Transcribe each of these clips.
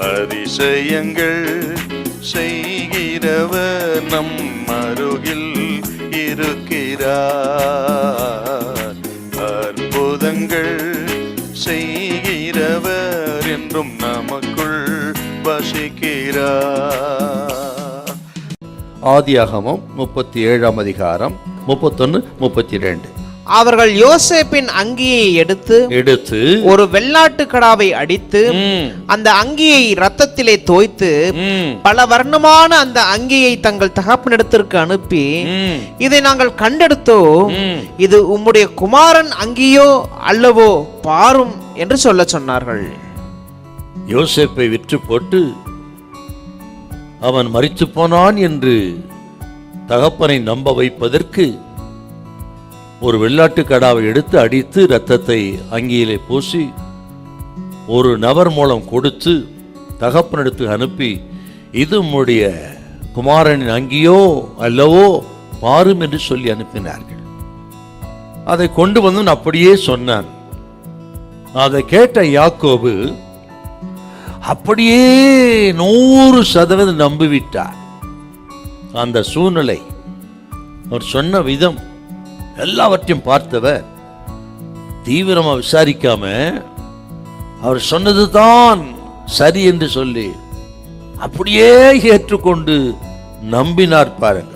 அதிசயங்கள் செய்கிறவர் நம் அருகில் இருக்கிறார். அற்புதங்கள் செய்கிறவர் என்றும் நமக்குள் வசிக்கிறார். ஆதியாகமம் 37 அதிகாரம் 31-32. அவர்கள் யோசேப்பின் அங்கியை எடுத்து ஒரு வெள்ளாட்டு கடாவை அடித்து அந்த அங்கியை இரத்தத்திலே தோய்த்து பல வர்ணமான அந்த அங்கியை தங்கள் தகப்பனிடத்திற்கு அனுப்பி, இதை நாங்கள் கண்டெடுத்தோம், இது உம்முடைய குமாரன் அங்கியோ அல்லவோ பாரும் என்று சொல்ல சொன்னார்கள். யோசேப்பை விற்று போட்டு அவன் மரித்து போனான் என்று தகப்பனை நம்ப வைப்பதற்கு ஒரு வெள்ளாட்டு கடாவை எடுத்து அடித்து இரத்தத்தை அங்கியிலே பூசி ஒரு நபர் மூலம் கொடுத்து தகப்பனிடத்து அனுப்பி, இது உம்முடைய குமாரனின் அங்கியோ அல்லவோ பாரும் என்று சொல்லி அனுப்பினார்கள். அதை கொண்டு வந்து அப்படியே சொன்னான். அதை கேட்ட யாக்கோபு அப்படியே 100% நம்பிவிட்டார். அந்த சூழ்நிலை, அவர் சொன்ன விதம் எல்லாவற்றையும் பார்த்தவர் தீவிரமா விசாரிக்காம அவர் சொன்னதுதான் சரி என்று சொல்லி அப்படியே ஏற்றுக்கொண்டு நம்பினார் பாருங்க.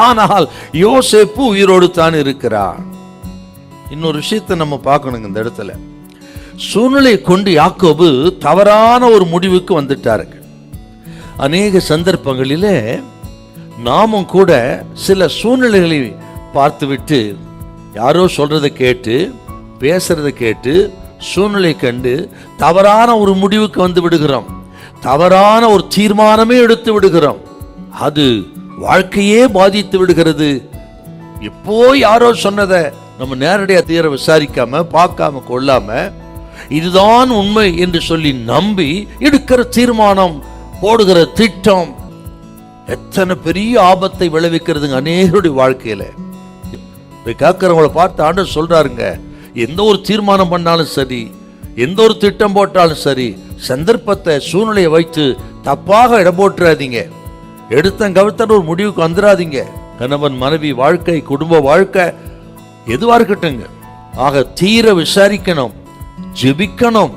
ஆனால் யோசேப்பு உயிரோடு தான் இருக்கிறார். இன்னொரு விஷயத்தை நம்ம பார்க்கணுங்க இந்த இடத்துல. சூழ்நிலை கொண்டு யாக்கோபு தவறான ஒரு முடிவுக்கு வந்துட்டாருங்க. அநேக சந்தர்ப்பங்களிலே நாமும் கூட சில சூழ்நிலைகளை பார்த்துவிட்டு யாரோ சொல்றதை கேட்டு பேசுறதை கேட்டு சூழ்நிலை கண்டு தவறான ஒரு முடிவுக்கு வந்து விடுகிறோம். தவறான ஒரு தீர்மானமே எடுத்து விடுகிறோம். அது வாழ்க்கையே பாதித்து விடுகிறது. இப்போ யாரோ சொன்னதை நம்ம நேரடியாக தீர விசாரிக்காம பார்க்காம கொள்ளாம இதுதான் உண்மை என்று சொல்லி நம்பி எடுக்கிற தீர்மானம், போடுகிற திட்டம் எத்தனை பெரிய ஆபத்தை விளைவிக்கிறதுங்க அநேகருடைய வாழ்க்கையில. கேட்கிறவங்களை பார்த்து ஆண்டவர் சொல்றாருங்க, எந்த ஒரு தீர்மானம் பண்ணாலும் சரி, எந்த ஒரு திட்டம் போட்டாலும் சரி, சந்தர்ப்பத்தை சூழ்நிலையை வைத்து தப்பாக இடம் போட்டுறாதீங்க. எடுத்த கவித்தன ஒரு முடிவுக்கு வந்துடாதீங்க. கணவன் மனைவி வாழ்க்கை, குடும்ப வாழ்க்கை எதுவா இருக்கட்டுங்க. ஆக தீர விசாரிக்கணும், ஜெபிக்கணும்,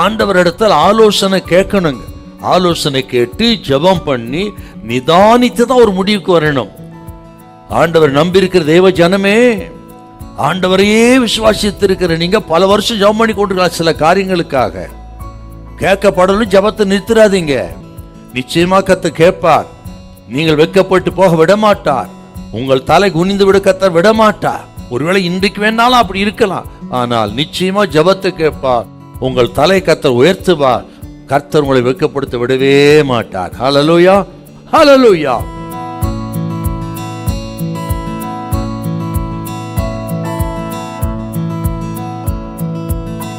ஆண்டவர் இடத்துல ஆலோசனை கேட்கணுங்க. ஆலோசனை கேட்டு ஜெபம் பண்ணி நிதானித்து தான் ஒரு முடிவுக்கு வரணும். ஆண்டவர் நம்பி இருக்கிற தேவ ஜனமே, ஆண்டவரையே விசுவாசித்திருக்கிற நீங்க பல வருஷம் ஜெபம் பண்ணி கொண்டிருக்கலாம் சில காரியங்களுக்காக. கேட்கப்படலும் ஜெபத்தை நிறுத்திடாதீங்க. நிச்சயமா கர்த்தர் கேட்பார். நீங்கள் வெட்கப்பட்டு போக விடமாட்டார். உங்கள் தலை குனிந்து விட கர்த்தர் விடமாட்டார். ஒருவேளை இன்றைக்கு வேணாலும் அப்படி இருக்கலாம், ஆனால் நிச்சயமா ஜெபத்தை கேட்பார். உங்கள் தலை கர்த்தர் உயர்த்துவார். கர்த்தர் உங்களை வெட்கப்படுத்த விடவே மாட்டார். ஹல்லேலூயா, ஹல்லேலூயா.